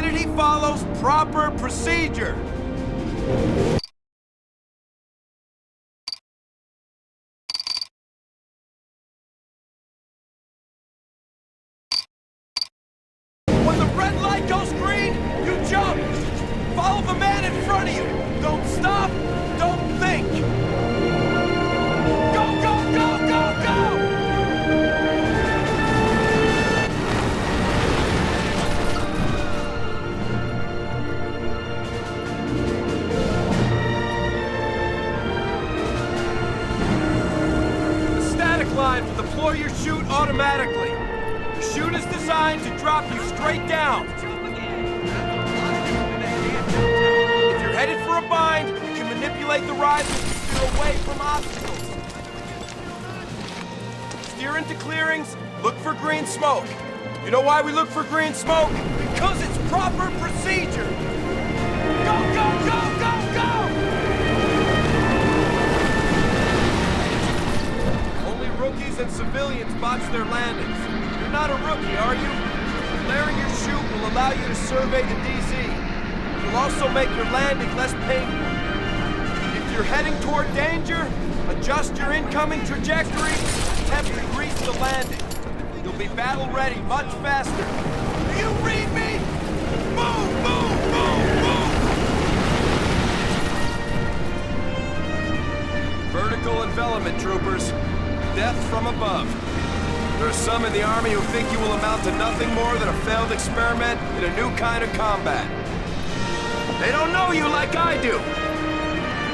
provided he follows proper procedure. When the red light goes green, you jump. Follow the man in front of you. Don't stop, don't think. Go, go, go, go, go! The static line will deploy your chute automatically. The chute is designed to drop you straight down. If you're headed for a bind, you can manipulate the ride to steer away from obstacles. Steer into clearings, look for green smoke. You know why we look for green smoke? Because it's proper procedure. Go, go, go, go, go! Only rookies and civilians botch their landings. You're not a rookie, are you? Flaring your chute will allow you to survey the DZ. It will also make your landing less painful. If you're heading toward danger, adjust your incoming trajectory and attempt to grease the landing. You'll be battle-ready much faster. Do you read me? Move, move, move, move! Vertical envelopment, troopers. Death from above. There are some in the Army who think you will amount to nothing more than a failed experiment in a new kind of combat. They don't know you like I do.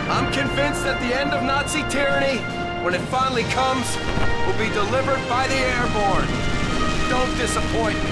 I'm convinced that the end of Nazi tyranny, when it finally comes, will be delivered by the Airborne. Don't disappoint me.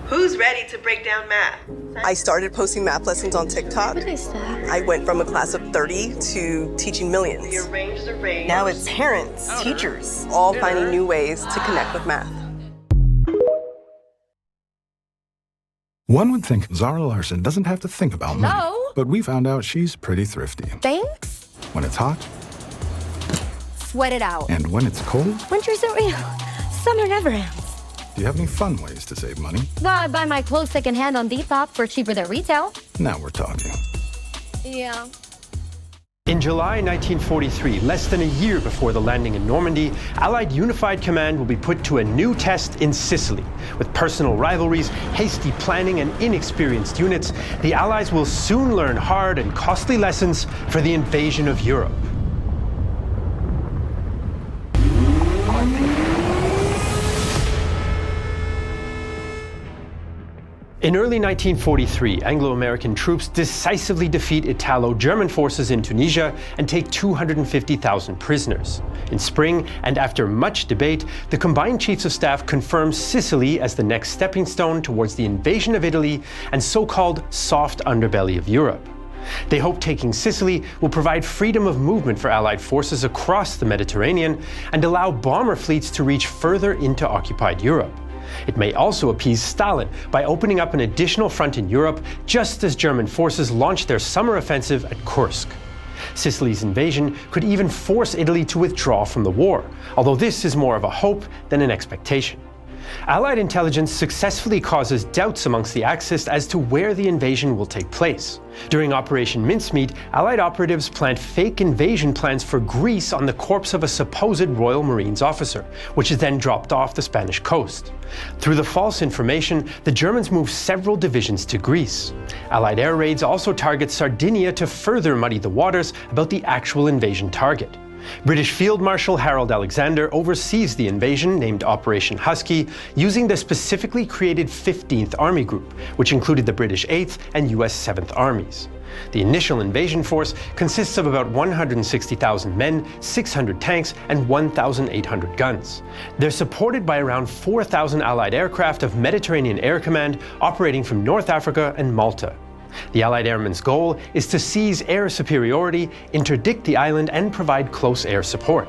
Who's ready to break down math? I started posting math lessons on TikTok. What is that? I went from a class of 30 to teaching millions. The arrange the range. Now it's parents, teachers, all finding new ways to connect with math. One would think Zara Larson doesn't have to think about money. No. But we found out she's pretty thrifty. Thanks. When it's hot, Sweat it out. and when it's cold, Winter's are real. Summer never ends. do you have any fun ways to save money? Well, I buy my clothes secondhand on Depop for cheaper than retail. Now we're talking. Yeah. In July 1943, less than a year before the landing in Normandy, Allied Unified Command will be put to a new test in Sicily. With personal rivalries, hasty planning, and inexperienced units, the Allies will soon learn hard and costly lessons for the invasion of Europe. In early 1943, Anglo-American troops decisively defeat Italo-German forces in Tunisia and take 250,000 prisoners. In spring, and after much debate, the combined chiefs of staff confirm Sicily as the next stepping stone towards the invasion of Italy and so-called soft underbelly of Europe. They hope taking Sicily will provide freedom of movement for Allied forces across the Mediterranean and allow bomber fleets to reach further into occupied Europe. It may also appease Stalin by opening up an additional front in Europe just as German forces launched their summer offensive at Kursk. Sicily's invasion could even force Italy to withdraw from the war, although this is more of a hope than an expectation. Allied intelligence successfully causes doubts amongst the Axis as to where the invasion will take place. During Operation Mincemeat, Allied operatives plant fake invasion plans for Greece on the corpse of a supposed Royal Marines officer, which is then dropped off the Spanish coast. Through the false information, the Germans move several divisions to Greece. Allied air raids also target Sardinia to further muddy the waters about the actual invasion target. British Field Marshal Harold Alexander oversees the invasion, named Operation Husky, using the specifically created 15th Army Group, which included the British 8th and US 7th Armies. The initial invasion force consists of about 160,000 men, 600 tanks, and 1,800 guns. They're supported by around 4,000 Allied aircraft of Mediterranean Air Command operating from North Africa and Malta. The Allied airmen's goal is to seize air superiority, interdict the island, and provide close air support.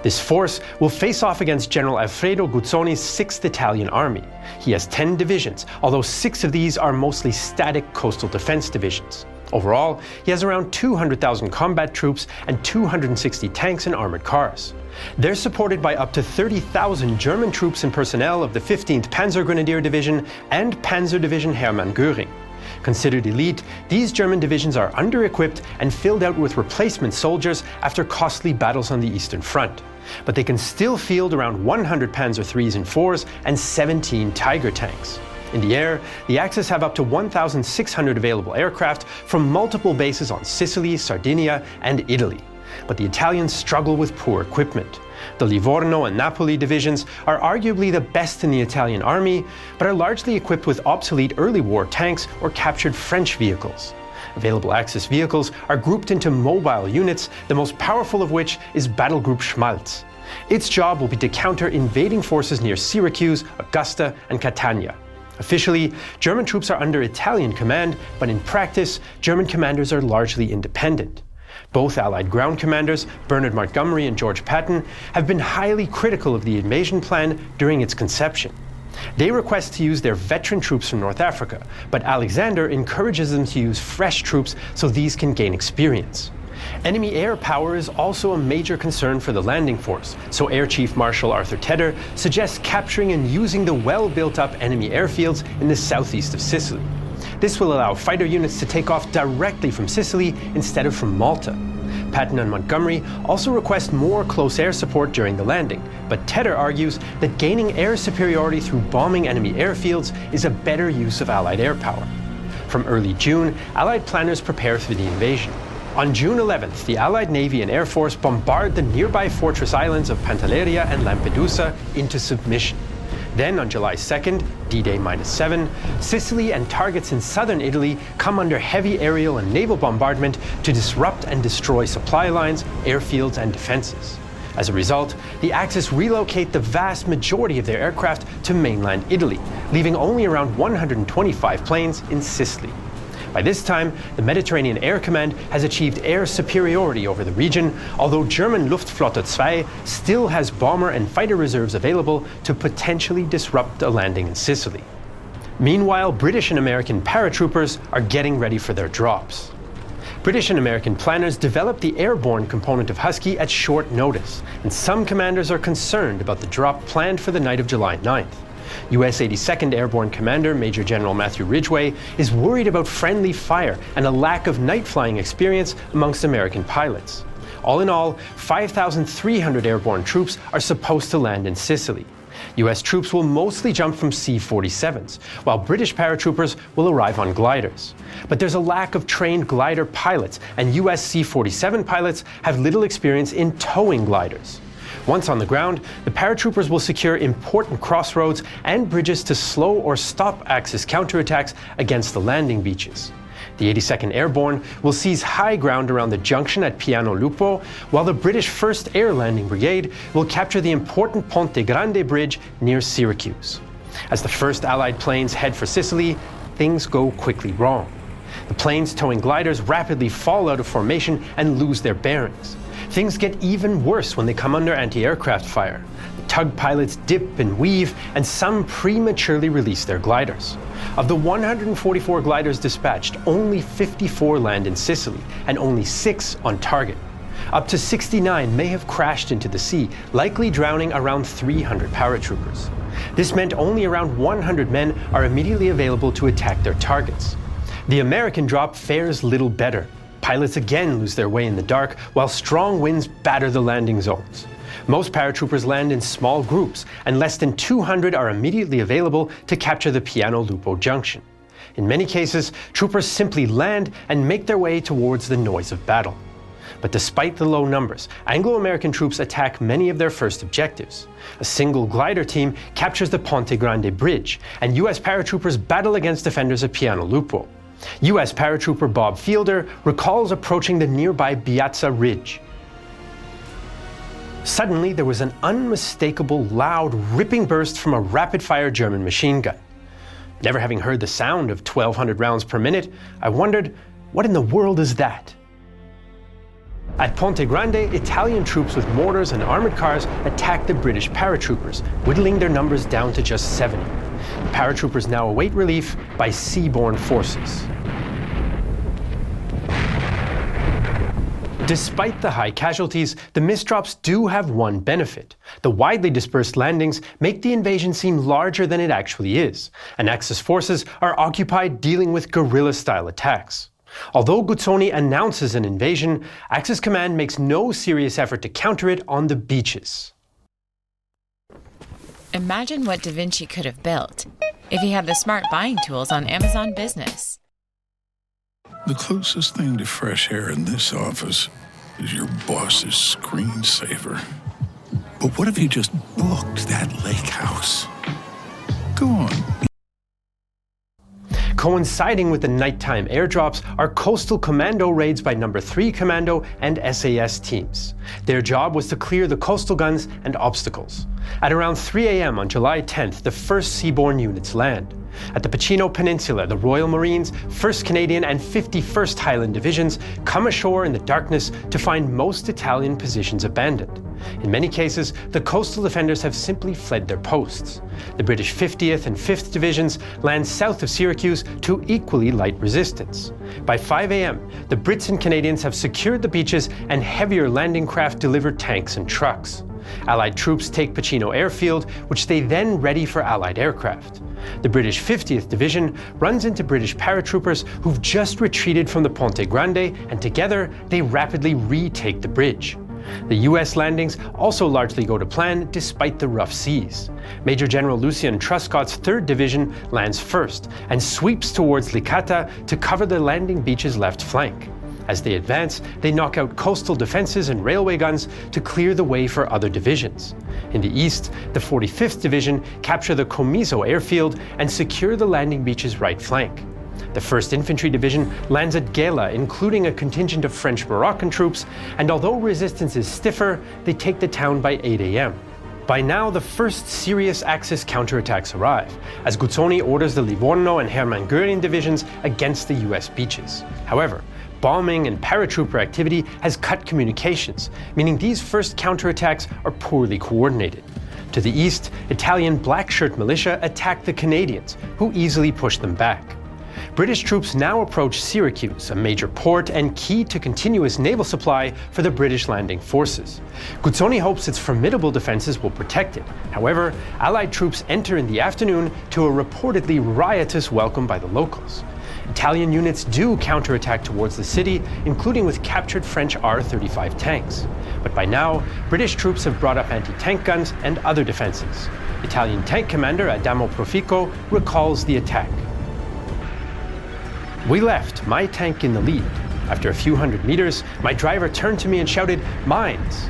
This force will face off against General Alfredo Guzzoni's 6th Italian Army. He has 10 divisions, although 6 of these are mostly static coastal defense divisions. Overall, he has around 200,000 combat troops and 260 tanks and armored cars. They're supported by up to 30,000 German troops and personnel of the 15th Panzer Grenadier Division and Panzer Division Hermann Göring. Considered elite, these German divisions are under-equipped and filled out with replacement soldiers after costly battles on the Eastern Front. But they can still field around 100 Panzer IIIs and IVs and 17 Tiger tanks. In the air, the Axis have up to 1,600 available aircraft from multiple bases on Sicily, Sardinia, and Italy. But the Italians struggle with poor equipment. The Livorno and Napoli divisions are arguably the best in the Italian army, but are largely equipped with obsolete early war tanks or captured French vehicles. Available Axis vehicles are grouped into mobile units, the most powerful of which is Battle Group Schmalz. Its job will be to counter invading forces near Syracuse, Augusta, and Catania. Officially, German troops are under Italian command, but in practice, German commanders are largely independent. Both Allied ground commanders, Bernard Montgomery and George Patton, have been highly critical of the invasion plan during its conception. They request to use their veteran troops from North Africa, but Alexander encourages them to use fresh troops so these can gain experience. Enemy air power is also a major concern for the landing force, so Air Chief Marshal Arthur Tedder suggests capturing and using the well-built-up enemy airfields in the southeast of Sicily. This will allow fighter units to take off directly from Sicily instead of from Malta. Patton and Montgomery also request more close air support during the landing, but Tedder argues that gaining air superiority through bombing enemy airfields is a better use of Allied air power. From early June, Allied planners prepare for the invasion. On June 11th, the Allied Navy and Air Force bombard the nearby fortress islands of Pantelleria and Lampedusa into submission. Then on July 2nd, D-Day -7, Sicily and targets in southern Italy come under heavy aerial and naval bombardment to disrupt and destroy supply lines, airfields, and defenses. As a result, the Axis relocate the vast majority of their aircraft to mainland Italy, leaving only around 125 planes in Sicily. By this time, the Mediterranean Air Command has achieved air superiority over the region, although German Luftflotte 2 still has bomber and fighter reserves available to potentially disrupt a landing in Sicily. Meanwhile, British and American paratroopers are getting ready for their drops. British and American planners developed the airborne component of Husky at short notice, and some commanders are concerned about the drop planned for the night of July 9th. US 82nd Airborne Commander Major General Matthew Ridgway is worried about friendly fire and a lack of night flying experience amongst American pilots. All in all, 5,300 airborne troops are supposed to land in Sicily. US troops will mostly jump from C-47s, while British paratroopers will arrive on gliders. But there's a lack of trained glider pilots, and US C-47 pilots have little experience in towing gliders. Once on the ground, the paratroopers will secure important crossroads and bridges to slow or stop Axis counterattacks against the landing beaches. The 82nd Airborne will seize high ground around the junction at Piano Lupo, while the British 1st Air Landing Brigade will capture the important Ponte Grande Bridge near Syracuse. As the first Allied planes head for Sicily, things go quickly wrong. The planes towing gliders rapidly fall out of formation and lose their bearings. Things get even worse when they come under anti-aircraft fire. The tug pilots dip and weave, and some prematurely release their gliders. Of the 144 gliders dispatched, only 54 land in Sicily, and only 6 on target. Up to 69 may have crashed into the sea, likely drowning around 300 paratroopers. This meant only around 100 men are immediately available to attack their targets. The American drop fares little better. Pilots again lose their way in the dark, while strong winds batter the landing zones. Most paratroopers land in small groups, and less than 200 are immediately available to capture the Piano Lupo junction. In many cases, troopers simply land and make their way towards the noise of battle. But despite the low numbers, Anglo-American troops attack many of their first objectives. A single glider team captures the Ponte Grande bridge, and US paratroopers battle against defenders of Piano Lupo. US paratrooper Bob Fielder recalls approaching the nearby Piazza Ridge. Suddenly, there was an unmistakable, loud, ripping burst from a rapid-fire German machine gun. Never having heard the sound of 1,200 rounds per minute, I wondered, what in the world is that? At Ponte Grande, Italian troops with mortars and armored cars attacked the British paratroopers, whittling their numbers down to just 70. The paratroopers now await relief by seaborne forces. Despite the high casualties, the misdrops do have one benefit. The widely dispersed landings make the invasion seem larger than it actually is, and Axis forces are occupied dealing with guerrilla-style attacks. Although Guzzoni announces an invasion, Axis command makes no serious effort to counter it on the beaches. Imagine what Da Vinci could have built if he had the smart buying tools on Amazon Business. The closest thing to fresh air in this office is your boss's screensaver. But what if he just booked that lake house? Go on. Coinciding with the nighttime airdrops are coastal commando raids by No. 3 Commando and SAS teams. Their job was to clear the coastal guns and obstacles. At around 3 a.m. on July 10th, the first seaborne units land. At the Pacino Peninsula, the Royal Marines, 1st Canadian and 51st Highland Divisions come ashore in the darkness to find most Italian positions abandoned. In many cases, the coastal defenders have simply fled their posts. The British 50th and 5th Divisions land south of Syracuse to equally light resistance. By 5 a.m., the Brits and Canadians have secured the beaches, and heavier landing craft deliver tanks and trucks. Allied troops take Pacino Airfield, which they then ready for Allied aircraft. The British 50th Division runs into British paratroopers who've just retreated from the Ponte Grande, and together they rapidly retake the bridge. The US landings also largely go to plan despite the rough seas. Major General Lucien Truscott's 3rd Division lands first and sweeps towards Licata to cover the landing beach's left flank. As they advance, they knock out coastal defenses and railway guns to clear the way for other divisions. In the east, the 45th Division capture the Comiso airfield and secure the landing beach's right flank. The 1st Infantry Division lands at Gela, including a contingent of French-Moroccan troops, and although resistance is stiffer, they take the town by 8 a.m. By now, the first serious Axis counterattacks arrive, as Guzzoni orders the Livorno and Hermann Göring divisions against the US beaches. However, bombing and paratrooper activity has cut communications, meaning these first counterattacks are poorly coordinated. To the east, Italian black shirt militia attack the Canadians, who easily push them back. British troops now approach Syracuse, a major port and key to continuous naval supply for the British landing forces. Guzzoni hopes its formidable defenses will protect it. However, Allied troops enter in the afternoon to a reportedly riotous welcome by the locals. Italian units do counterattack towards the city, including with captured French R-35 tanks. But by now, British troops have brought up anti-tank guns and other defenses. Italian tank commander Adamo Profico recalls the attack. We left my tank in the lead. After a few hundred meters, my driver turned to me and shouted, "Mines!"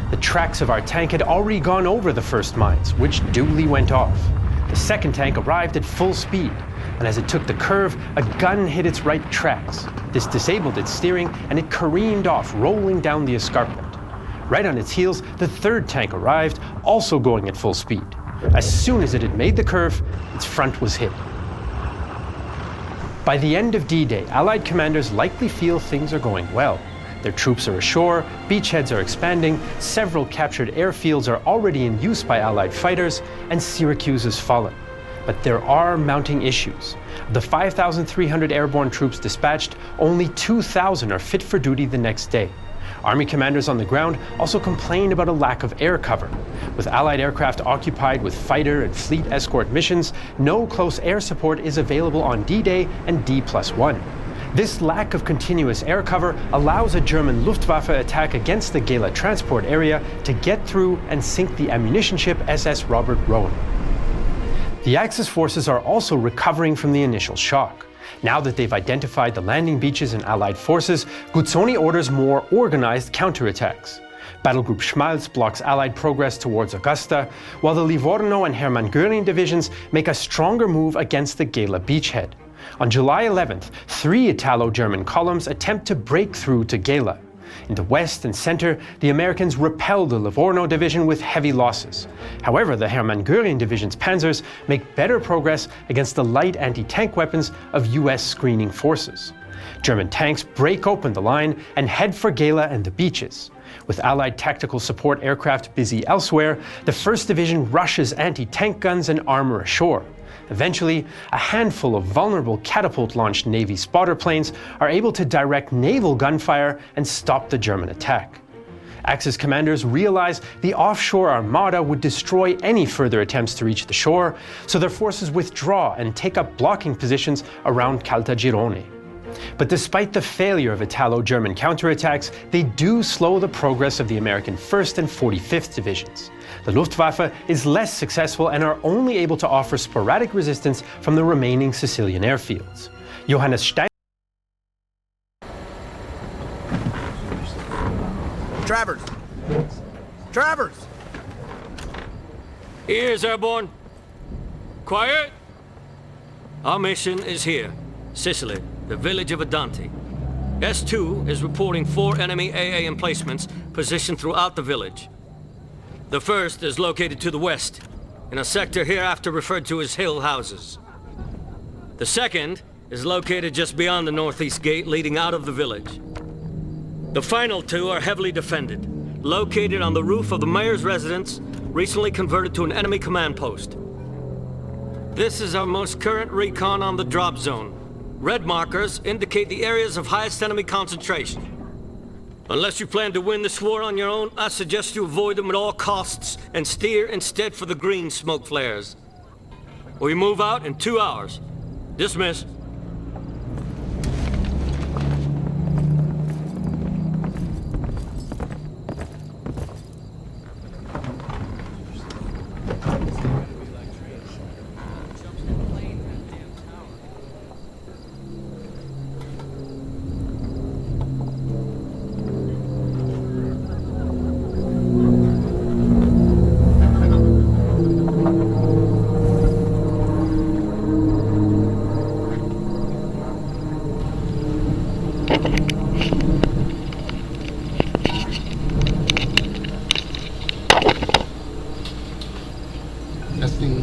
The tracks of our tank had already gone over the first mines, which duly went off. The second tank arrived at full speed, and as it took the curve, a gun hit its right tracks. This disabled its steering, and it careened off, rolling down the escarpment. Right on its heels, the third tank arrived, also going at full speed. As soon as it had made the curve, its front was hit. By the end of D-Day, Allied commanders likely feel things are going well. Their troops are ashore, beachheads are expanding, several captured airfields are already in use by Allied fighters, and Syracuse has fallen. But there are mounting issues. Of the 5,300 airborne troops dispatched, only 2,000 are fit for duty the next day. Army commanders on the ground also complain about a lack of air cover. With Allied aircraft occupied with fighter and fleet escort missions, no close air support is available on D-Day and D+1. This lack of continuous air cover allows a German Luftwaffe attack against the Gela transport area to get through and sink the ammunition ship SS Robert Rowan. The Axis forces are also recovering from the initial shock. Now that they've identified the landing beaches and Allied forces, Guzzoni orders more organized counterattacks. Battlegroup Schmalz blocks Allied progress towards Augusta, while the Livorno and Hermann Göring divisions make a stronger move against the Gela beachhead. On July 11th, 3 Italo-German columns attempt to break through to Gela. In the west and center, the Americans repel the Livorno division with heavy losses. However, the Hermann Göring division's panzers make better progress against the light anti-tank weapons of US screening forces. German tanks break open the line and head for Gela and the beaches. With Allied tactical support aircraft busy elsewhere, the 1st Division rushes anti-tank guns and armor ashore. Eventually, a handful of vulnerable catapult-launched Navy spotter planes are able to direct naval gunfire and stop the German attack. Axis commanders realize the offshore armada would destroy any further attempts to reach the shore, so their forces withdraw and take up blocking positions around Caltagirone. But despite the failure of Italo-German counterattacks, they do slow the progress of the American 1st and 45th Divisions. The Luftwaffe is less successful and are only able to offer sporadic resistance from the remaining Sicilian airfields. Johannes Stein. Travers! Travers! Ears, Airborne. Quiet! Our mission is here, Sicily, the village of Adante. S2 is reporting 4 enemy AA emplacements positioned throughout the village. The first is located to the west, in a sector hereafter referred to as Hill Houses. The second is located just beyond the northeast gate leading out of the village. The final 2 are heavily defended, located on the roof of the mayor's residence, recently converted to an enemy command post. This is our most current recon on the drop zone. Red markers indicate the areas of highest enemy concentration. Unless you plan to win this war on your own, I suggest you avoid them at all costs and steer instead for the green smoke flares. We move out in 2 hours. Dismiss.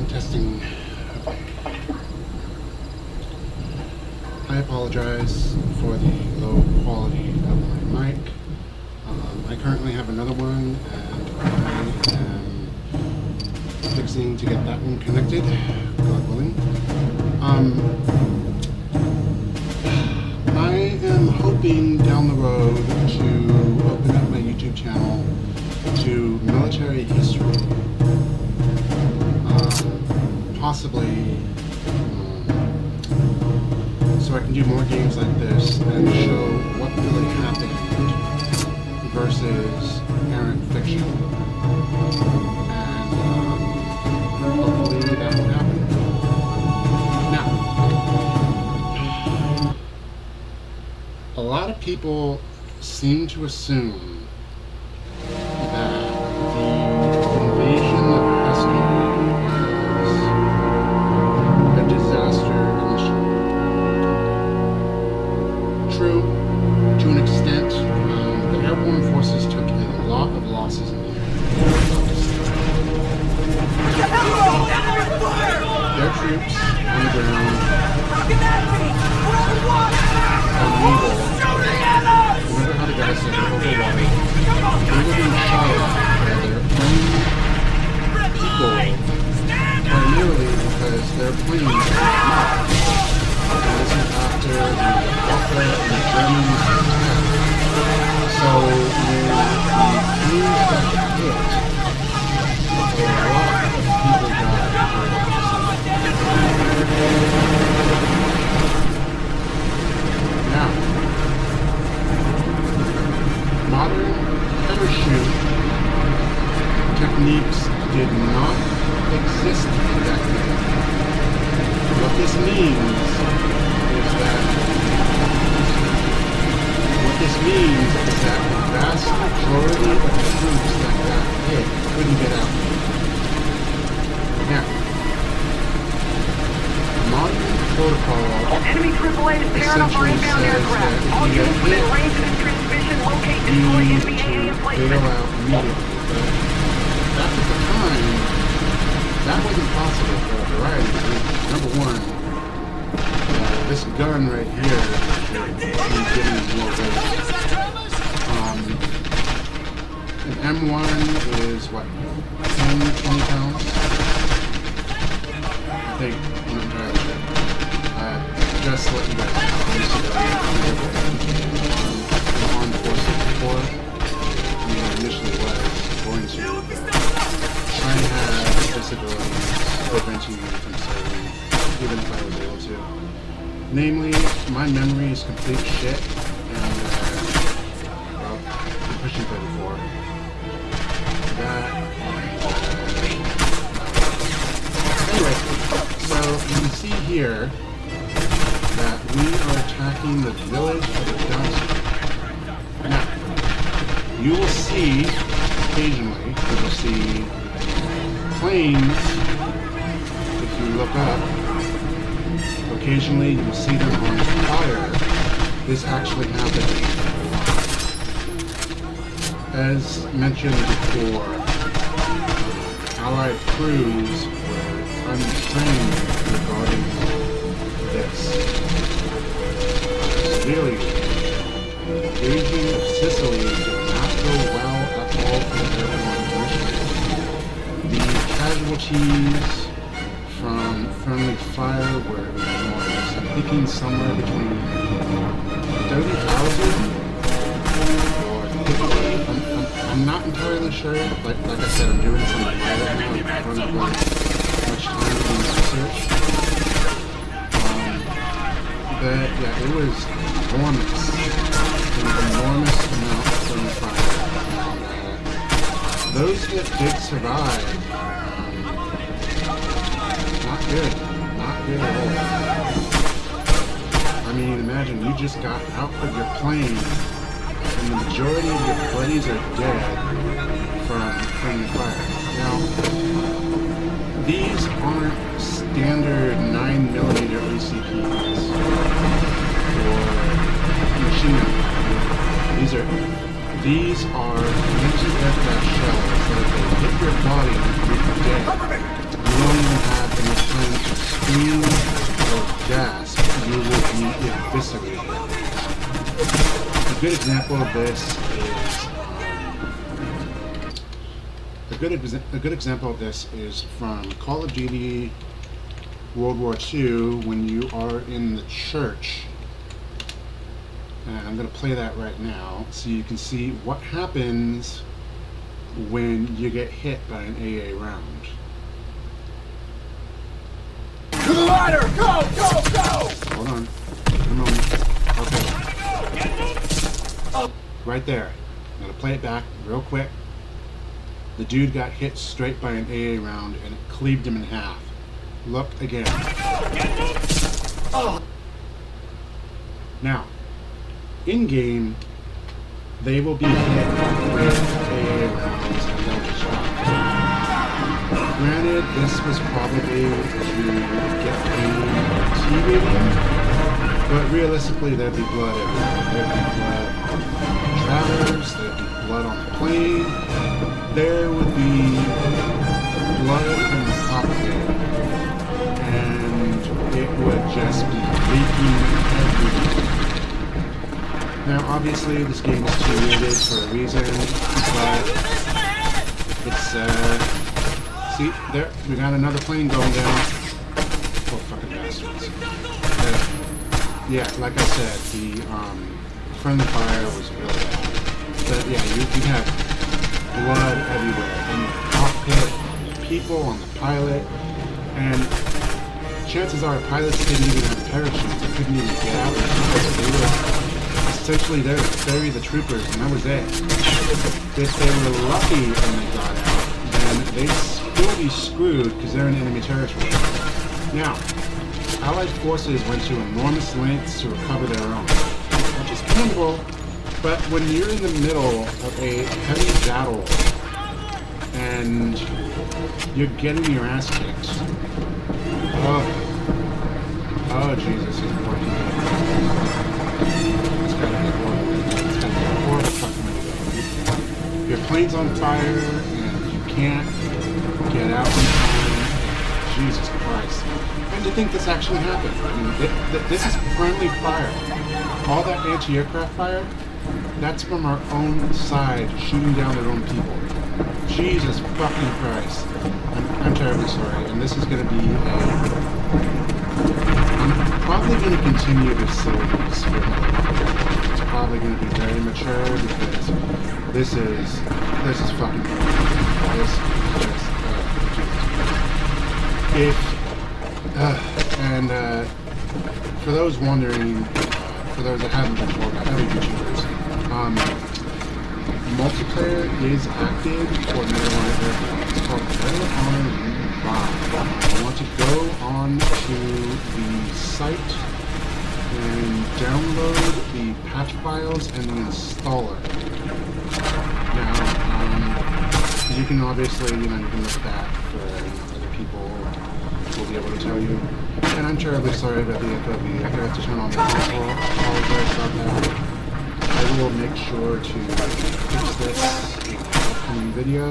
Testing. I apologize for the low quality of my mic. I currently have another one, and I am fixing to get that one connected, God willing. I am hoping down the road to open up my YouTube channel to military history. Possibly so I can do more games like this and show what really happened versus errant fiction. And hopefully that will happen. Now, a lot of people seem to assume that the invasion of Tuscany true, to an extent. The airborne forces took a lot of losses in the air. Their troops on the ground are evil. Remember how the guy I said, over water. They were being shot at by their own people, primarily because their planes were not. This is after the Alpha and the Germans attacked. So when the planes got hit, a lot of people died. Now, modern parachute techniques did not exist back then. What this means is that the vast majority of troops that got hit couldn't get out. Now, modern protocol enemy AAA is pairing up our inbound aircraft. All units within range of this transmission locate destroy NBAA emplacement. Bail out immediately. But back at the time, that wasn't possible for a variety of reasons. Number one, this gun right here is getting more weight. An M1 is what, 10, 20 pounds? I think, I'm not entirely sure. Just to let you guys know, I'm on 464. I mean, I initially was going to try and have disabilities preventing me from serving, even if I was able to. Namely, my memory is complete shit, and, well, I'm pushing 34. Anyway, so you can see here that we are attacking the village of Adanti. Now, you will see, occasionally, you will see planes, if you look up, occasionally you will see them on fire. This actually happened. As mentioned before, Allied crews were untrained regarding this. Really, the invasion of Sicily did not go well at all for the Airborne mission. The casualties from friendly fire were enormous. I'm thinking somewhere between 30,000 or 50. I'm not entirely sure. Like I said, I'm doing some fire right now. I don't have much time to do research. But yeah, it was enormous. An enormous amount of friendly fire. Those that did survive, not good. Not good at all. I mean, imagine you just got out of your plane and the majority of your buddies are dead from friendly fire. Now, these aren't standard 9mm ACPs or machine gun. These are anti-aircraft shells that if they hit your body, you're dead. You don't even have enough time to scream or gasp. You will be eviscerated. A good example of this is a good example of this is from Call of Duty World War II when you are in the church. And I'm going to play that right now so you can see what happens when you get hit by an AA round. To the ladder! Go! Go! Go! Hold on. A moment. Okay. Right there. I'm going to play it back real quick. The dude got hit straight by an AA round and it cleaved him in half. Look again. Now, in-game, they will be hit with AA rounds and they'll just drop. Granted, this was probably to get a T rating, but realistically there'd be blood everywhere. There'd be blood on the traverse, there'd be blood on the plane, there would be blood in the cockpit, and it would just be leaking everywhere. Now, obviously, this game is created for a reason, but it's, see, there, we got another plane going down. Oh, fucking bastards. Yeah, like I said, the, friendly fire was really bad. But, yeah, you have blood everywhere. In the cockpit, people on the pilot, and chances are pilots didn't even have parachutes. They couldn't even get out. They were essentially there to ferry the troopers, and that was it. If they were lucky and they got out, then they'd still be screwed because they're in enemy territory. Now, Allied forces went to enormous lengths to recover their own, which is commendable, but when you're in the middle of a heavy battle and you're getting your ass kicked, oh Jesus, he's working. It's gotta be horrible. It's gotta be a horrible fucking way to go. Your plane's on fire and you can't get out in time. Jesus Christ. And to think this actually happened. I mean, this is friendly fire. All that anti-aircraft fire, that's from our own side shooting down their own people. Jesus fucking Christ. I'm terribly sorry, and this is going to be I'm probably going to continue this series for another while. It's probably going to be very mature because this is fucking this is just Jesus. For those wondering, for those that haven't been told by other YouTubers, multiplayer is active for Medal of Honor Airborne. It's called Medal of Honor Revive. You want to go on to the site and download the patch files and the installer. Now, you can obviously, you can look back for other people will be able to tell you. And I'm terribly sorry about the FOV. I forgot to turn on the console. I apologize about that. I will make sure to fix this in an upcoming video.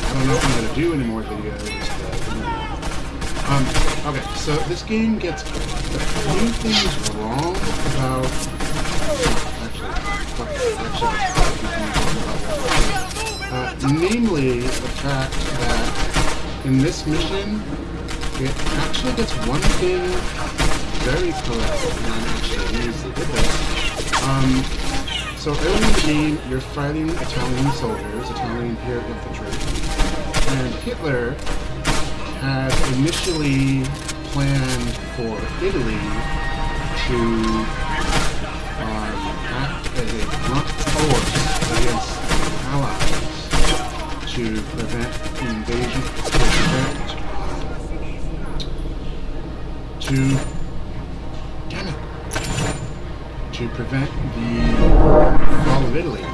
I don't know if I'm going to do any more videos, but okay, so this game gets a few things wrong about namely the fact that in this mission it actually gets one thing very correct, and I'm actually amazed it did this. So early in the game, you're fighting Italian soldiers, Italian Imperial Infantry, and Hitler had initially planned for Italy to act as a front force against the Allies to prevent invasion, to prevent the fall of Italy.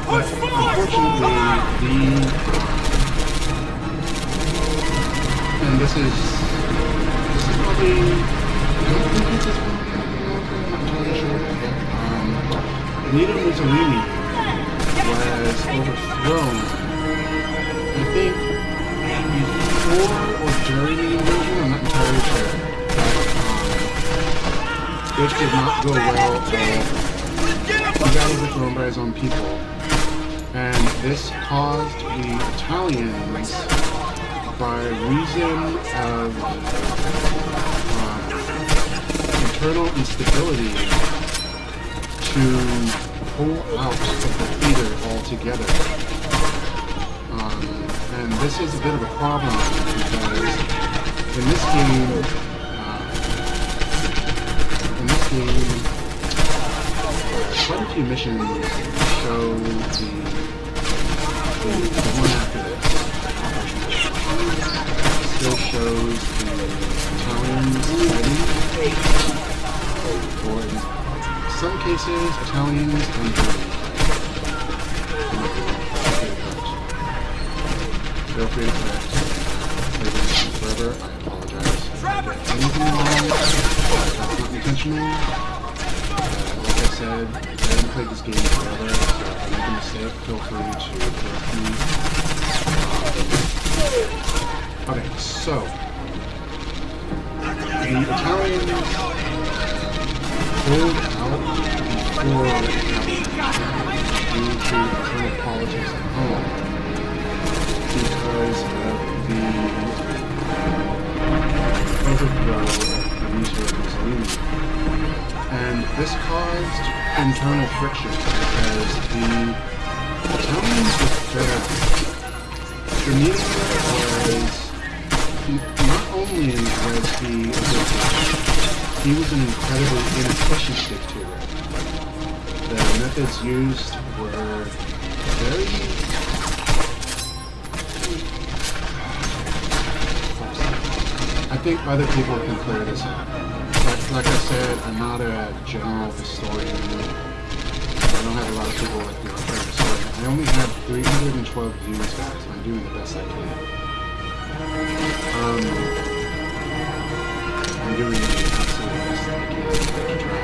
But unfortunately, and this is probably, I don't think it's as well, I'm not entirely sure, but Benito Mussolini was overthrown, I think, before or during the invasion, I'm not entirely sure. It did not go well at all. He got overthrown by his own people. And this caused the Italians, by reason of internal instability, to pull out of the theater altogether. And this is a bit of a problem because in this game, quite a few missions show the one after this. Still shows the Italians fighting, or in some cases, Italians and Germans fighting. Feel free to correct. Forever, I apologize. Anything wrong? That's not intentional. Like I said, I haven't played this game forever, so if I make a mistake, feel free to correct me. Okay, so the Italians pulled out before it due to internal politics at home because of the overthrow of Benito Mussolini. And this caused internal friction because the Italians were fed up. Benito was, not only was he a dictator, he was an incredibly inefficient dictator. The methods used were very... I think other people can clear this up. Like I said, I'm not a general historian. I don't have a lot of people like me as a historian. I only have 312 views, guys. I'm doing the best I can. I'm doing the absolute best I can to try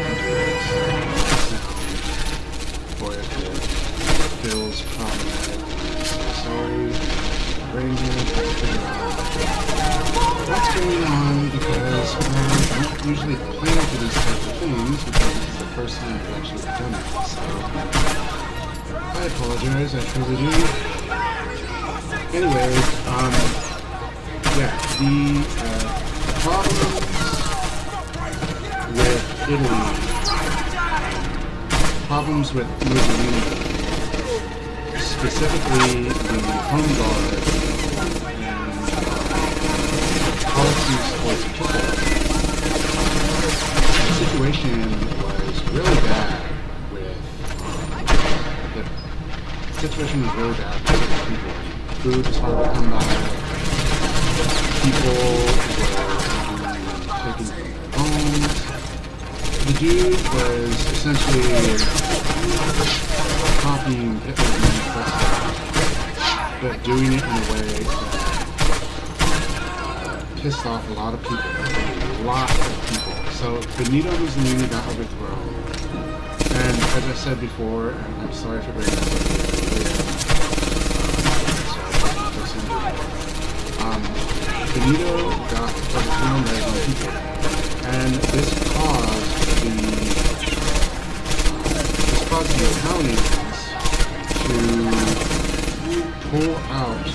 and do this sound, or if it feels problematic. I'm so sorry. Brain here, trying to figure out what's going on because I don't usually plan for these types of things because this is the first time I've actually done it. So I apologize, I truly do. Anyway, yeah, the problems with Italy, problems with Mussolini, specifically the Home Guard and policies towards people. The situation was really bad with the situation was really bad for people. Food was hard to come by. People were taken from their homes. The dude was essentially copying Hitler's manifesto, but doing it in a way that pissed off a lot of people. So Benito Mussolini got overthrown. And as I said before, and I'm sorry for bringing this up Benito got overthrown by his own people. And this caused the Italians to pull out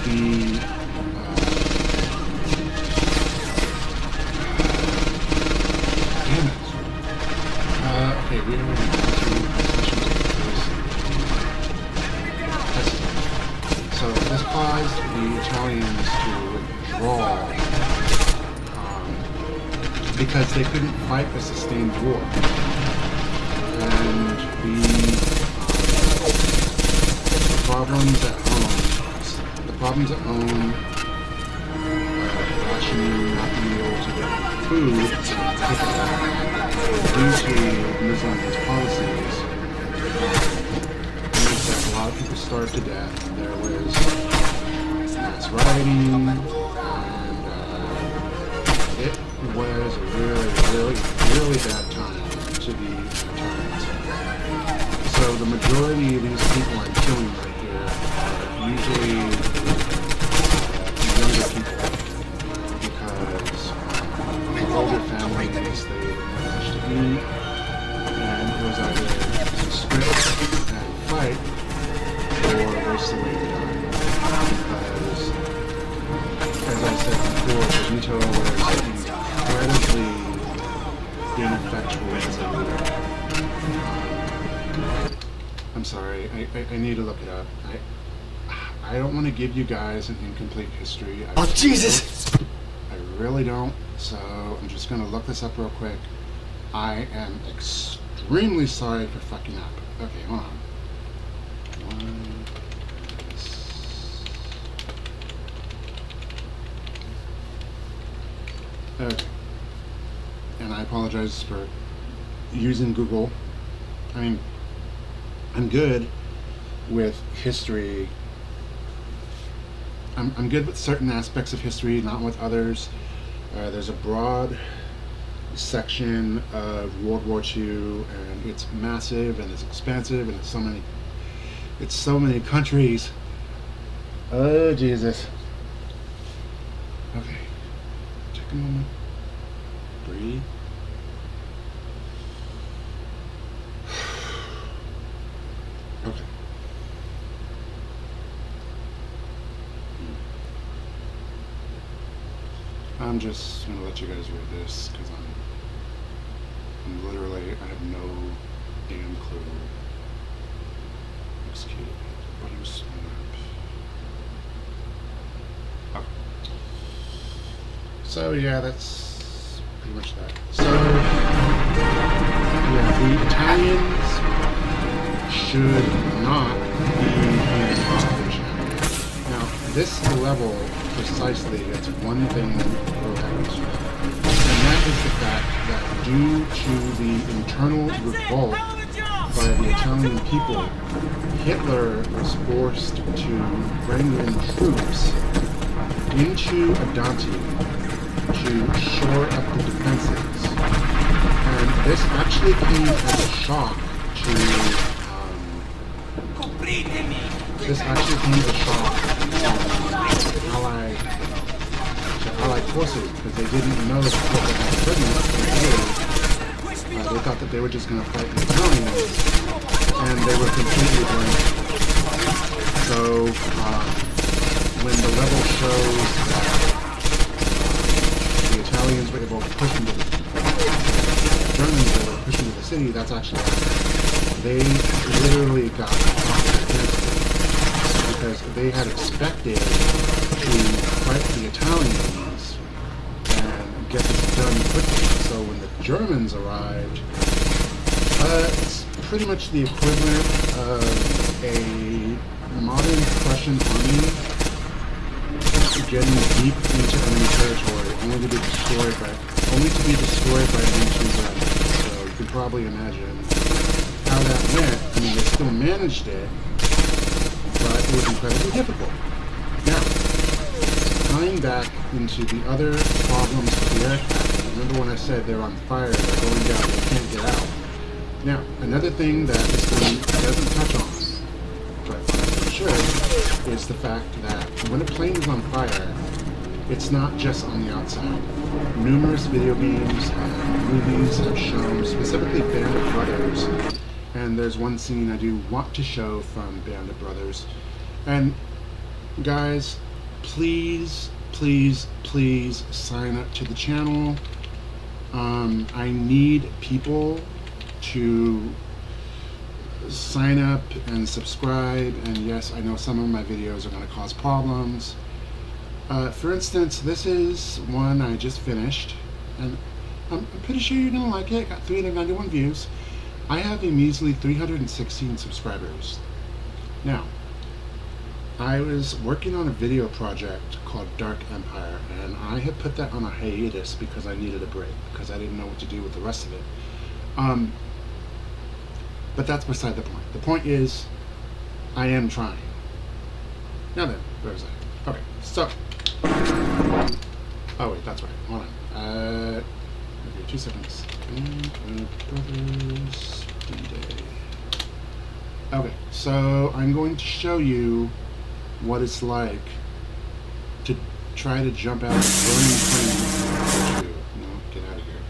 the okay, we don't really so this caused the Italians to withdraw because they couldn't fight a sustained war. And the problems at home, rationing, not being able to get food, due to Mussolini's policies, meant that a lot of people starved to death. There was mass rioting, and it was a really bad time to be Italians. So the majority of these people I'm killing right here are usually younger people because older families, they didn't have much to eat, and it was either to script and fight or waste away to die. Because, as I said before, Benito was incredibly ineffectual as a leader. I'm sorry, I need to look it up. I don't want to give you guys an incomplete history. Oh, Jesus! I really don't, so I'm just going to look this up real quick. I am extremely sorry for fucking up. Okay, hold on. Okay. And I apologize for using Google. I mean, I'm good with history. I'm good with certain aspects of history, not with others. There's a broad section of World War II, and it's massive and it's expansive, and it's so many countries. Oh Jesus. Okay, take a moment. I'm just gonna let you guys read this because I'm literally, I have no damn clue. Execute. What is map? Okay. So yeah, that's pretty much that. So yeah, the Italians should not be in operation. Now, this level precisely gets one thing correct, and that is the fact that due to the internal revolt by the Italian people, Hitler was forced to bring in troops into Adante to shore up the defenses. And this actually came as a shock to Allied forces because they didn't know that Hitler had pregnant in Italy. They thought that they were just going to fight the Italians, and they were completely blank. So when the level shows that the Italians were able to push into the Germans were able to push into the city, that's actually they literally got because they had expected to fight the Italians and get this done quickly. So when the Germans arrived, it's pretty much the equivalent of a modern Prussian army getting deep into enemy territory, only to be destroyed by enemy Germans. So you can probably imagine how that went. I mean, they still managed it, but it was incredibly difficult. Now, tying back into the other problems with the aircraft, remember when I said they're on fire, they're going down, they can't get out. Now, another thing that this game doesn't touch on, but I'm sure, is the fact that when a plane is on fire, it's not just on the outside. Numerous video games and movies have shown, specifically Band of Brothers, and there's one scene I do want to show from Band of Brothers. And guys, please, please, please sign up to the channel. I need people to sign up and subscribe, and yes, I know some of my videos are going to cause problems. For instance, this is one I just finished, and I'm pretty sure you're going to like it. Got 391 views. I have a measly 316 subscribers. Now, I was working on a video project called Dark Empire, and I had put that on a hiatus because I needed a break, because I didn't know what to do with the rest of it. But that's beside the point. The point is, I am trying. Now then, where was I? Okay, so. Oh wait, that's right. Hold on. Okay, 2 seconds. Brothers D-Day. Okay, so I'm going to show you what it's like to try to jump out of a burning plane. No, get out of here.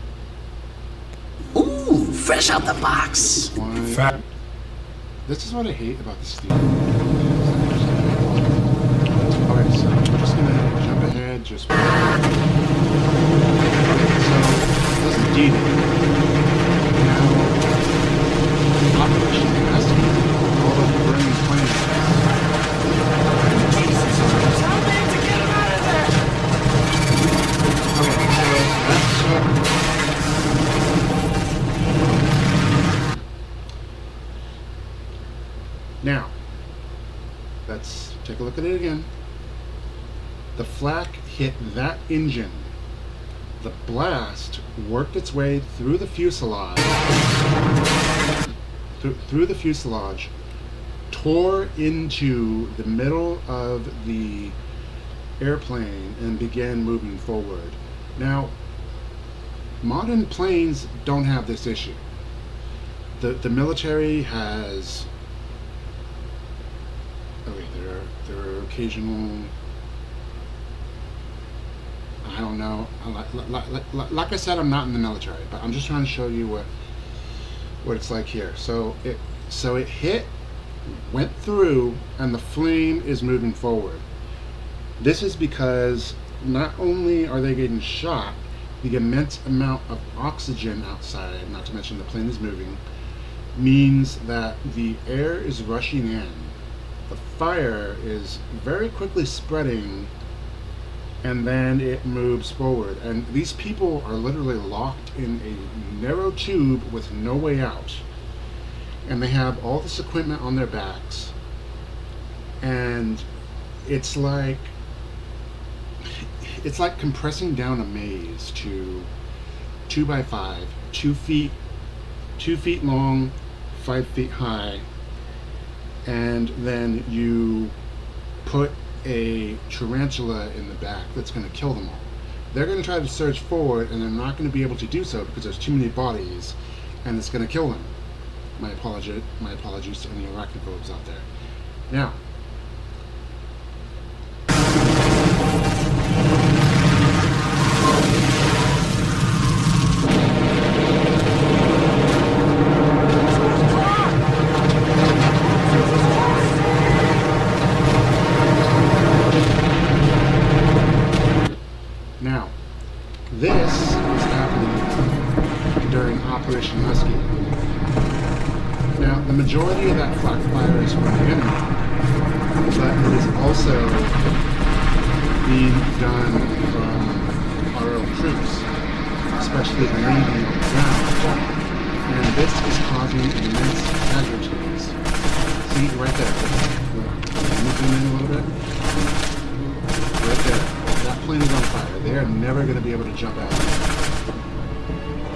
Ooh, fresh out the box. This is what I hate about the Steam. Alright, so we're just gonna jump ahead, just okay, so this is D-Day. Now the operation has to be all of the burning planes. Now, let's take a look at it again. The flak hit that engine. The blast worked its way through the fuselage, tore into the middle of the airplane and began moving forward. Now, modern planes don't have this issue. The military has, there are occasional, I don't know, like I said, I'm not in the military, but I'm just trying to show you what it's like here. So it hit, went through, and the flame is moving forward. This is because not only are they getting shot, the immense amount of oxygen outside, not to mention the plane is moving, means that the air is rushing in. The fire is very quickly spreading, and then it moves forward. And these people are literally locked in a narrow tube with no way out. And they have all this equipment on their backs. And it's like compressing down a maze to 2x5, 2 feet long, 5 feet high, and then you put a tarantula in the back that's going to kill them all. They're going to try to surge forward, and they're not going to be able to do so because there's too many bodies, and it's going to kill them. My apologies to any arachnophobes out there. Now, this is happening during Operation Husky. Now, the majority of that flak fire is from the enemy, but it is also being done from our own troops, especially the Navy on the ground. And this is causing immense casualties. See, right there. Can you zoom in a little bit? Right there. That plane is on fire. They are never going to be able to jump out.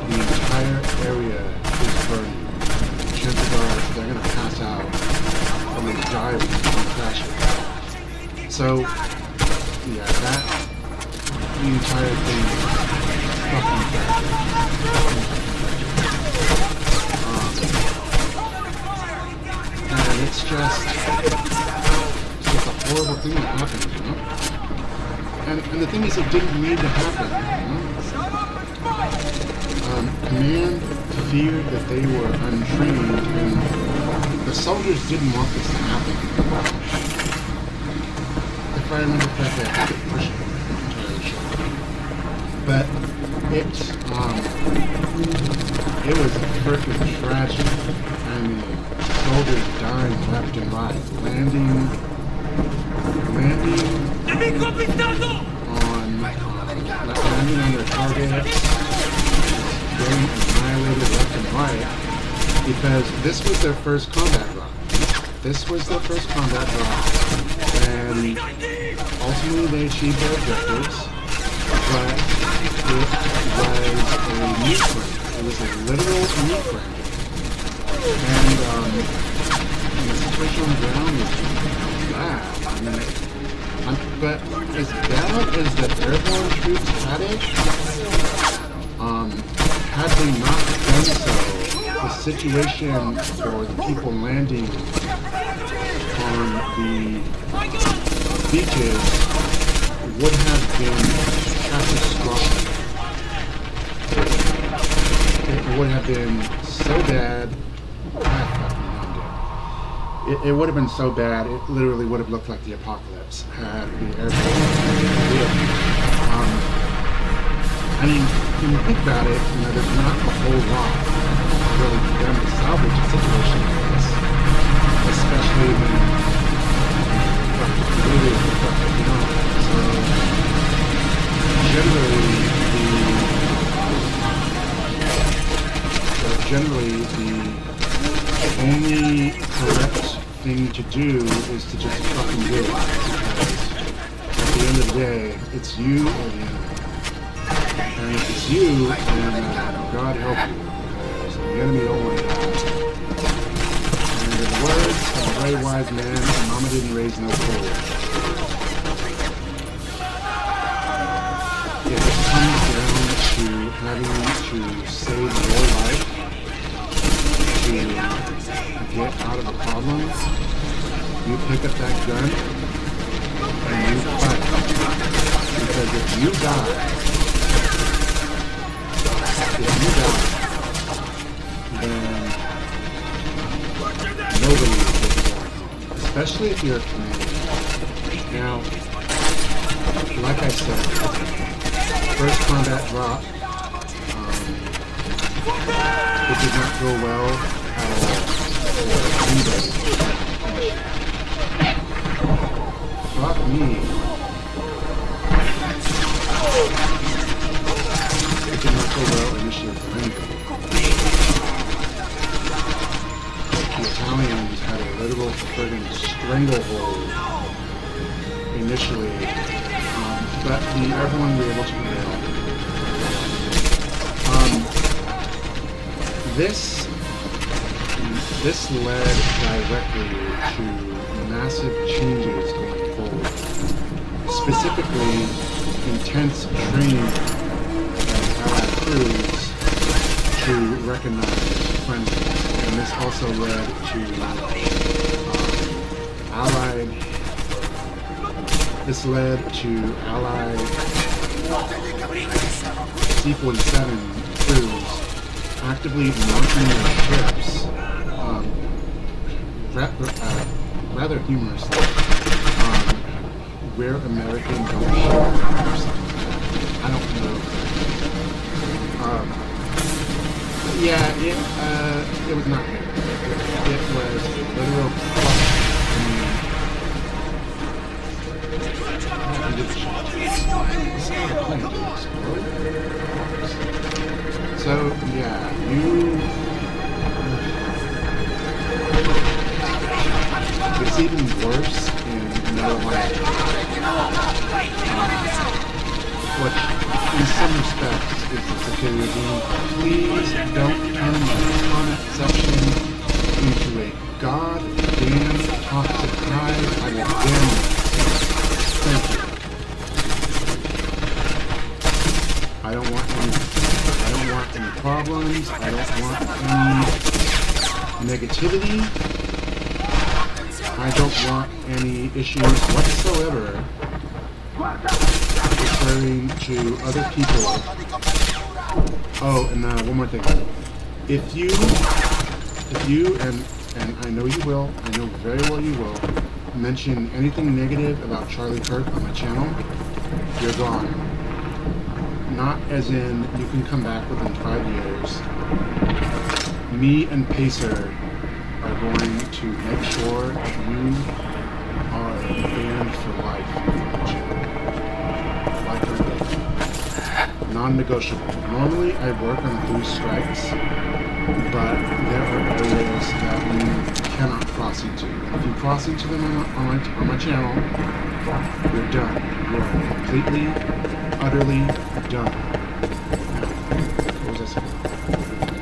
The entire area is burning. Chances are they're going to pass out and then die when they crash it. So, yeah, the entire thing is fucking tragic. And it's just a horrible thing that happened, you know? And the thing is, it didn't need to happen. Command feared that they were untrained, and the soldiers didn't want this to happen. If I remember correctly, I think it pushed but it was freaking tragic. I mean, soldiers dying left and right, landing on their targets, getting annihilated left and right, because this was their first combat run. And ultimately they achieved their objectives, but it was a meat grinder. It was a literal meat grinder. And the situation on the ground was bad. But as bad as the airborne troops had it, had they not done so, the situation for the people landing on the beaches would have been catastrophic. It would have been so bad. It would have been so bad, it literally would have looked like the apocalypse had the airborne. I mean, when you think about it, you know, there's not a whole lot really for them to salvage a situation like this, especially when really you know. So generally the only correct thing to do is to just fucking do it, because at the end of the day, it's you or the enemy. And if it's you, then God help you, because the enemy don't want that. And in the words of a very wise man, Mama didn't raise no fool. If it comes down to having to save your life, to get out of a problem, you pick up that gun and you fight. Because if you die, then nobody will get you back home. Especially if you're a Canadian. Now, like I So, first combat drop. It did not go well at all for anybody. Fuck me. It did not go well initially for anybody. The Italians had a literal friggin' stranglehold initially, but the Airborne were able to prevail. This led directly to massive changes going forward. Specifically, intense training of Allied crews to recognize friendlies. And this also led to Allied C-47 crews actively marking their ships, rather humorously, where American don't show or something. I don't know. Yeah, it was not good. It was a literal So, yeah, it's even worse in Netherlands, which in some respects is the superior game. Please don't turn my comment section into a goddamn toxic hive. I will damn you. Thank you. I don't want any problems. I don't want any negativity. I don't want any issues whatsoever referring to other people. Oh, and one more thing. If you, and I know you will, I know very well you will, mention anything negative about Charlie Kirk on my channel, you're gone. Not as in you can come back within 5 years. Me and Pacer are going to make sure that you are banned for life from the channel. Life or death. Non-negotiable. Normally I work on 3 strikes, but there are areas that you cannot cross into. If you cross into them on my channel, you're done. You're completely, utterly done. What was I saying?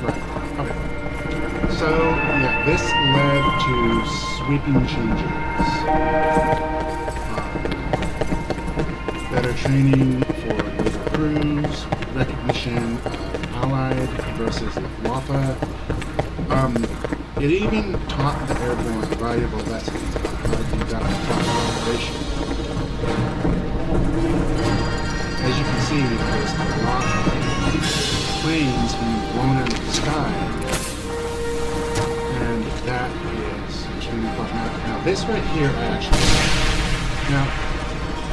Right. Okay. So, yeah, this led to sweeping changes. Better training for naval crews, recognition of Allied versus Luftwaffe. It even taught the Airborne valuable lessons about how to conduct proper operation. As you can see, there's a lot of planes being blown out of the sky, and that is extremely problematic. Now, this right here, now,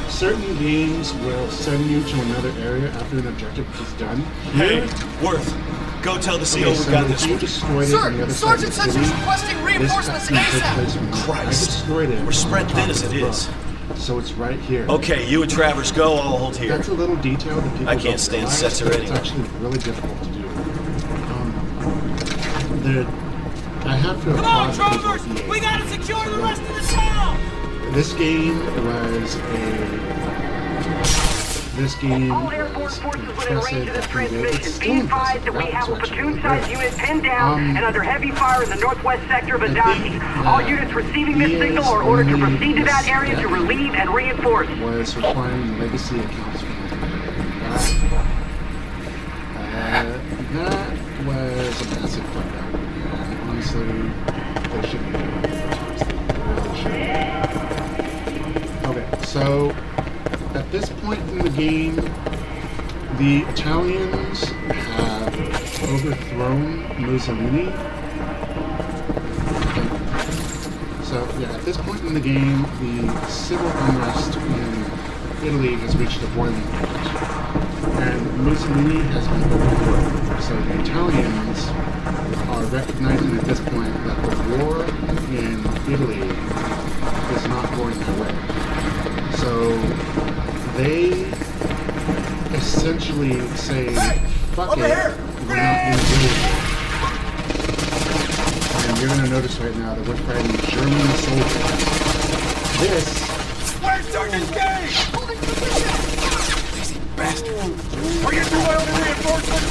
certain games will send you to another area after an objective is done. Hey, Worth, go tell the CO we got this one. Sir, Sergeant Sensors requesting reinforcements ASAP. Christ, we're spread thin as it is. So it's right here. Okay, you and Travers go, I'll hold here. That's a little detail that people I can't stand sets already. It's actually really difficult to do. I have to applaud the people at EA. We gotta secure the rest of the town! This game was All Airborne forces within range of this transmission. Be advised that we have a platoon-sized unit pinned down and under heavy fire in the northwest sector of Adanti. All units receiving this signal are ordered to proceed to that area to relieve and reinforce. Was requiring legacy accounts from that was a massive fuck up. And honestly, they shouldn't have done it. Okay, so at this point in the game, the Italians have overthrown Mussolini. So yeah, at this point in the game, the civil unrest in Italy has reached a boiling point, and Mussolini has been overthrown. So the Italians are recognizing at this point that the war in Italy is not going their way. So they essentially say, fuck it, we're not going to do it. And you're going to notice right now that we're fighting German soldiers. This... Where's Sergeant Gage? Lazy bastard. Are you too oil to reinforcements?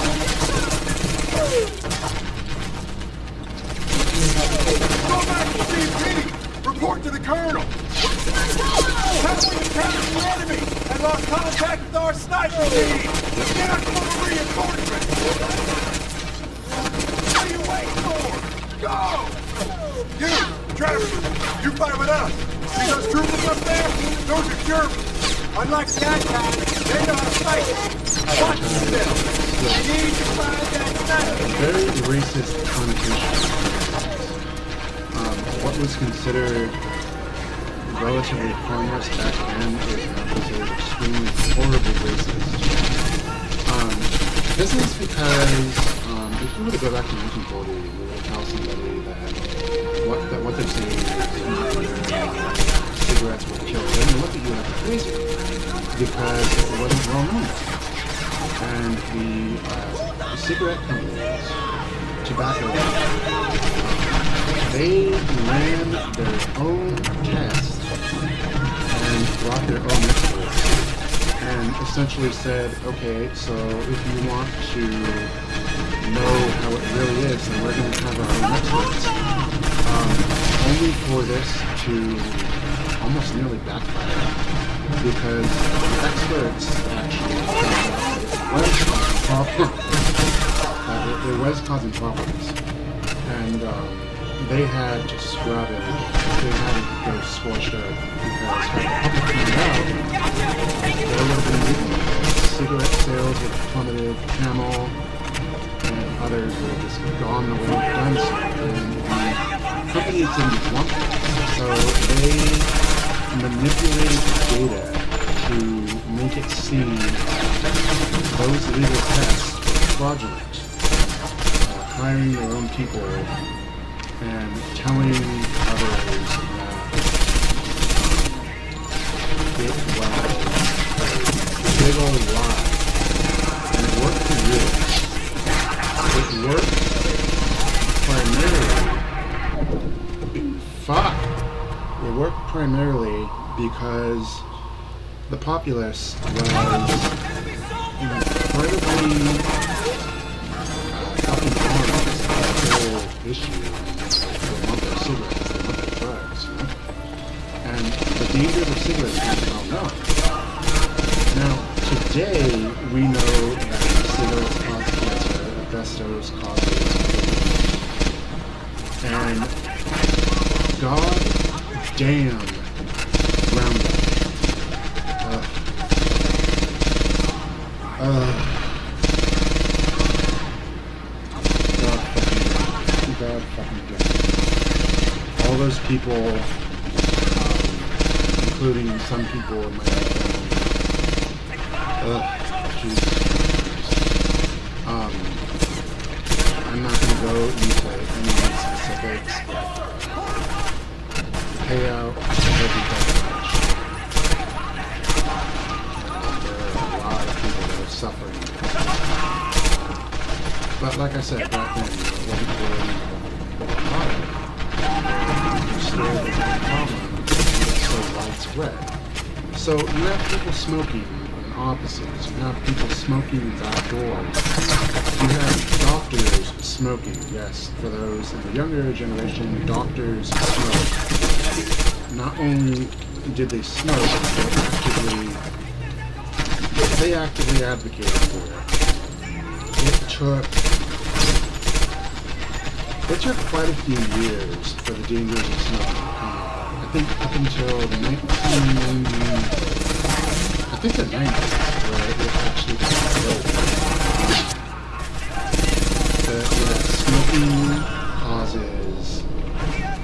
Go back to CP! Report to the colonel! Heavily encountered the enemy and lost contact with our sniper team! Get us for reinforcements! What are you waiting for? Go! You, Travis, you fight with us! See those troopers up there? Those are Germans! Unlike the Aztecs, they know how to fight! Watch yourself! You need to find that sniper! Very racist connotation. What was considered relatively harmless back then is now considered extremely horribly racist. This is because if you were to go back to 1940, you were to tell somebody that what they're saying is cigarettes will kill, they're going to look at you like you're crazy because it wasn't well known. And the cigarette companies, tobacco companies, they ran their own tests and brought their own experts and essentially said, okay, so if you want to know how it really is, then we're going to have our own experts. Only for this to almost nearly backfire, because the experts actually it was causing problems. And they had to scrub it. They had to go scorched earth because had the public found out, there would have been movement. Cigarette sales would have plummeted, Camel and others would have just gone the way of guns. And the companies didn't want this. So they manipulated the data to make it seem those legal tests were fraudulent. Hiring their own people and telling others that it was a big old lie. And it worked for years. It worked primarily... It worked primarily because the populace was incredibly up in arms about the whole issue. They want their cigarettes, they want their drugs, you know? And the dangers of cigarettes is well known. Now, today, we know that cigarettes cause cancer, asbestos causes and god damn Roundup. God fucking damn. All those people, including some people in my family. Jesus. I'm not going to go into any specifics, but the payout doesn't that much. There are a lot of people that are suffering. But like I said, back then, it wasn't really a product. Still, the problem is so widespread. So you have people smoking in offices, you have people smoking in back doors, you have doctors smoking. Yes, for those in the younger generation, doctors smoke. Not only did they smoke, they actively advocated for it. It took quite a few years for the dangers of smoking to come out. I think up until the 90s, where it actually got voted. But yeah, smoking causes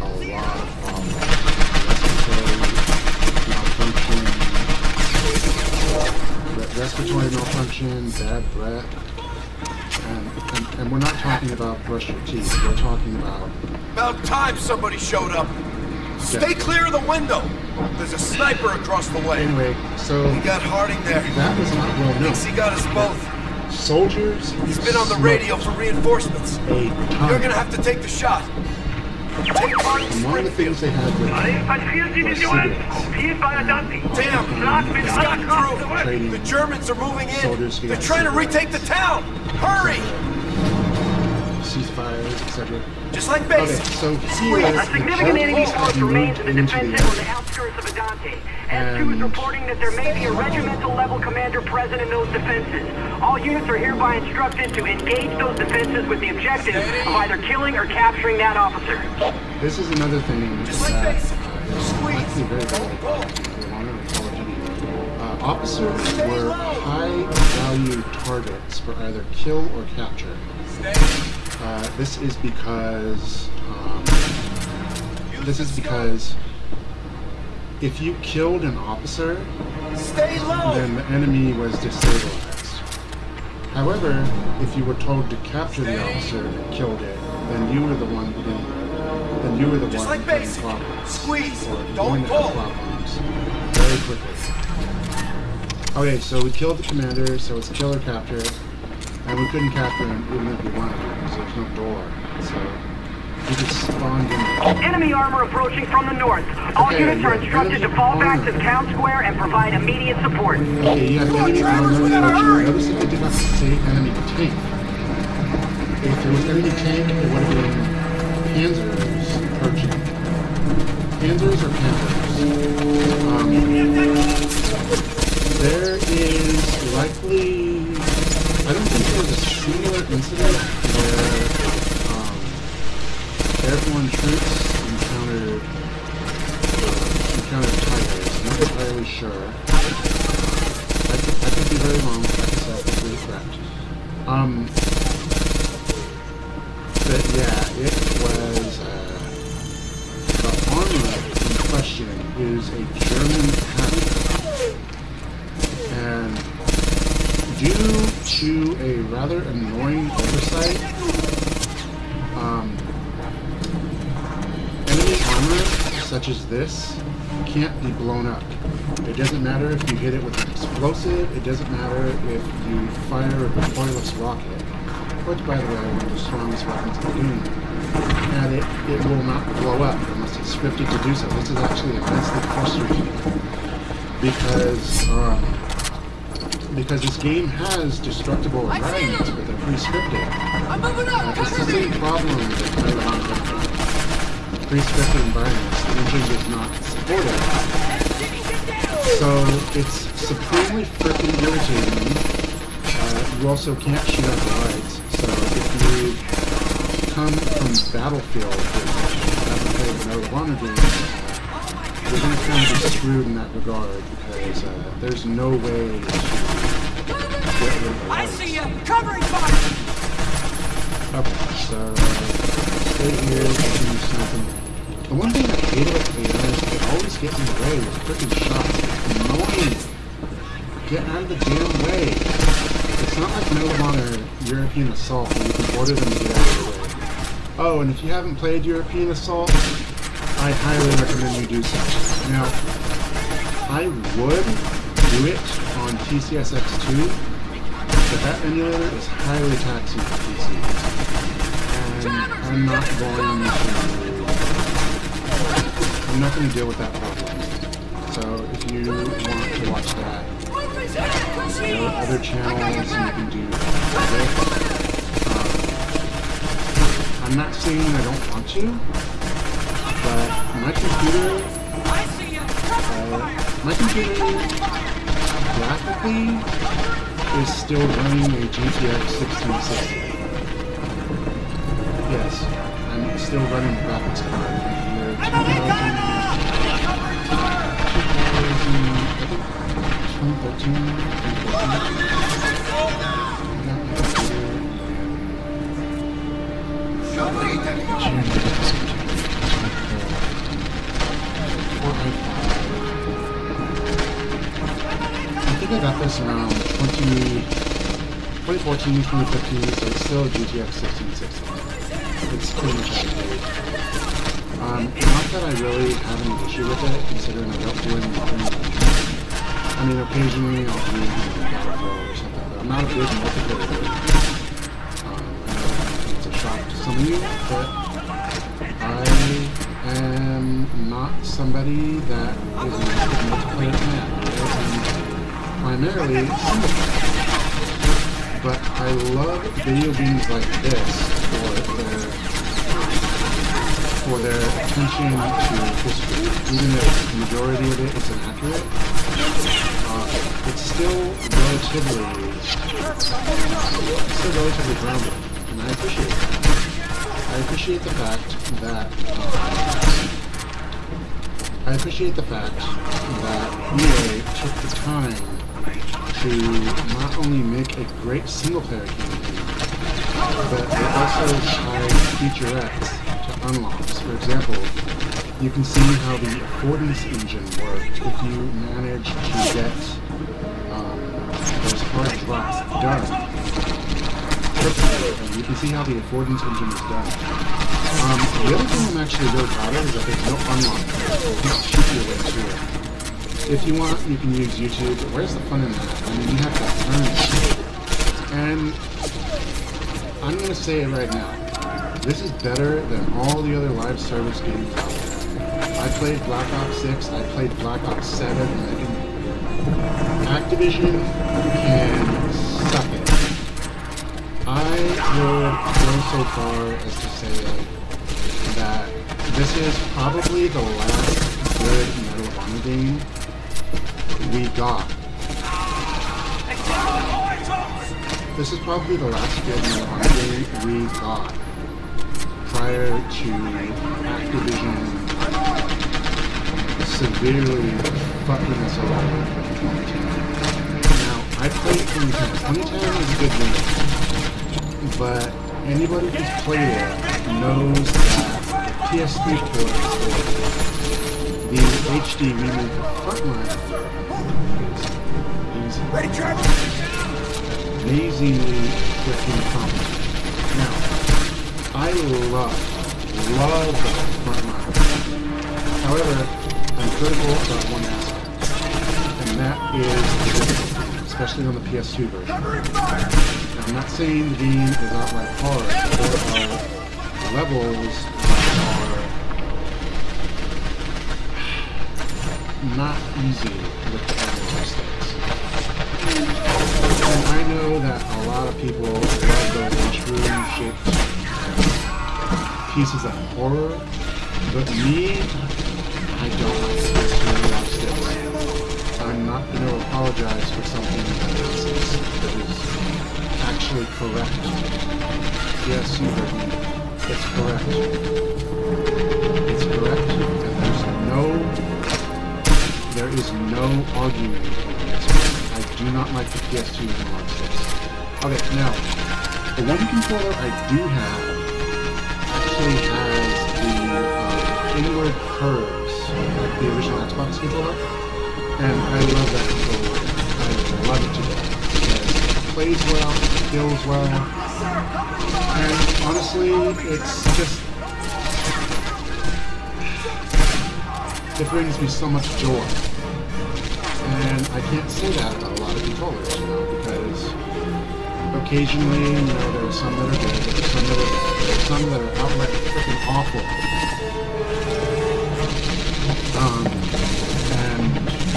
a lot of problems. Respiratory malfunction, respiratory malfunction, bad breath, and we're not talking about brush your teeth. We're talking about... About time somebody showed up. Stay clear of the window. There's a sniper across the way. Anyway, so... We got Harding there. That was not well known. Thinks he got us both. Soldiers... He's been on the radio for reinforcements. You're gonna have to take the shot. Take part in and one of the things they had with them was cigarettes. Damn! He's gotten through. The Germans are moving in. They're trying to retake the town. Hurry! Ceasefires, etc. Just like base. Okay, so here, a significant enemy force remains in the defensive on the outskirts of Adante. S2 is reporting that there may be a regimental level commander present in those defenses. All units are hereby instructed to engage those defenses with the objective of either killing or capturing that officer. This is another thing just like that base. actually very officers were high-value targets for either kill or capture. This is because if you killed an officer, then the enemy was destabilized. However, if you were told to capture the officer and killed it, then you were the one who didn't. Then you were the one who had problems. Squeeze. Or Don't pull. Problems very quickly. Okay, so we killed the commander, so it's kill or capture, and we couldn't capture him even if we wanted to, because there's no door. So we just spawned in there. Enemy armor approaching from the north. All units are instructed to fall back to the town square and provide immediate support. Okay, you have enemy armor approaching. Notice that they did not say enemy tank. If it was enemy tank, it would have been Panzers approaching. Panzers or Panthers? There is likely... I don't think there was a singular incident where airborne troops encountered tigers. I'm not entirely sure. I could be very wrong, like I said, I could be correct. But yeah, it was the armor in question is a German pattern. And due to a rather annoying oversight, enemy armor, such as this, can't be blown up. It doesn't matter if you hit it with an explosive, it doesn't matter if you fire a recoilless rocket, which, by the way, are one of the strongest weapons in the game. And it will not blow up unless it's scripted to do so. This is actually immensely frustrating because this game has destructible environments, but they're pre-scripted. It's the same problem with pre-scripted environments. The engine does not support it. So it's supremely freaking irritating. You also can't shoot out the lights. So if you come from Battlefield, which I want to do, you're going to kind of be screwed in that regard because there's no way to get rid of the lights. I see you! Covering fire! Okay, so stay here, continue sniping. The one thing I hate about the AI is they always get in the way with freaking shots. It's annoying. Get out of the damn way. It's not like Medal of Honor European Assault where you can order them to get out of the way. Oh, and if you haven't played European Assault, I highly recommend you do so. Now, I would do it on TCSX2, but that emulator is highly taxing for PC. And I'm not going to deal with that problem. So if you want to watch that, there are other channels you can do that. I'm not saying I don't want to, but my computer graphically is still running a GTX 1660. Yes, I'm still running the graphics card from the year 2013, I think think I got this around 2014, 2015, so it's still GTX 1660. It's pretty much out of date. Not that I really have any issue with it, considering I don't do any modern adventures. I mean, occasionally I'll do Battlefield or something, but I'm not a big multiplayer gamer. I know it's a shock to some of you, but I am not somebody that is a multiplayer fan. I'm primarily single player. But I love video games like this for their attention to history. Even if the majority of it is inaccurate, it's still relatively grounded, and I appreciate that. I appreciate the fact that EA took the time to not only make a great single-player campaign, but they also tied featurettes to unlocks. For example, you can see how the affordance engine worked if you manage to get those hard drops done. And you can see how the affordance engine is done. The other thing I'm actually really proud of is that there's no unlock. You can shoot your way to it. If you want, you can use YouTube, but where's the fun in that? I mean, you have to earn it. And I'm going to say it right now. This is better than all the other live service games out there. I played Black Ops 6, I played Black Ops 7, and Activision can suck it. I would go so far as to say that this is probably the last good Medal of Honor game we got. This is probably the last good Medal of Honor game we got prior to Activision severely fucking us over with 2010. Now, I played 2010. 2010 is a good game, but anybody who's played it knows that the PS3 port for the HD remake of Frontline is amazingly freaking complicated. Now, I love Frontline. However, I'm critical about one aspect, and that is the difficulty, especially on the PS2 version. I'm not saying the game is outright hard. There are levels that are not easy with the analog sticks. And I know that a lot of people love those mushroom-shaped pieces of horror, but me, I don't like the analog sticks. I'm not going to apologize for something that is actually correct. Yes, you heard me. It's correct. It's correct, and there is no arguing with this. I do not like the PS2 analog sticks. Okay, now, the one controller I do have actually has the inward curves, like the original Xbox controller, and I love that controller. I love it to death. It plays well, feels well, and honestly, it's just, it brings me so much joy. And I can't say that about a lot of controllers, because occasionally, there are some that are good, there are some that are bad, there are some that are outright freaking awful. And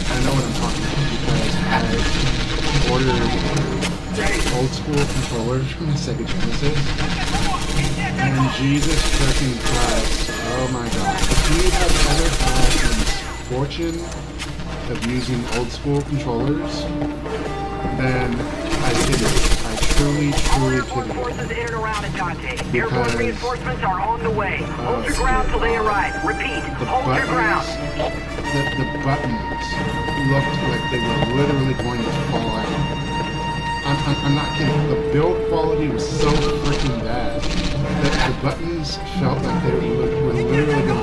I know what I'm talking about, because I ordered old school controllers from the Sega Genesis, and Jesus freaking Christ, oh my god. If you have ever had the misfortune of using old school controllers, then I pity you. I truly pity you. Forces in and around Adante. Airborne reinforcements are on the way. Hold your ground till they arrive. Repeat, hold your ground. The buttons looked like they were literally going to fall out. I'm not kidding. The build quality was so freaking bad that the buttons felt like they were literally going to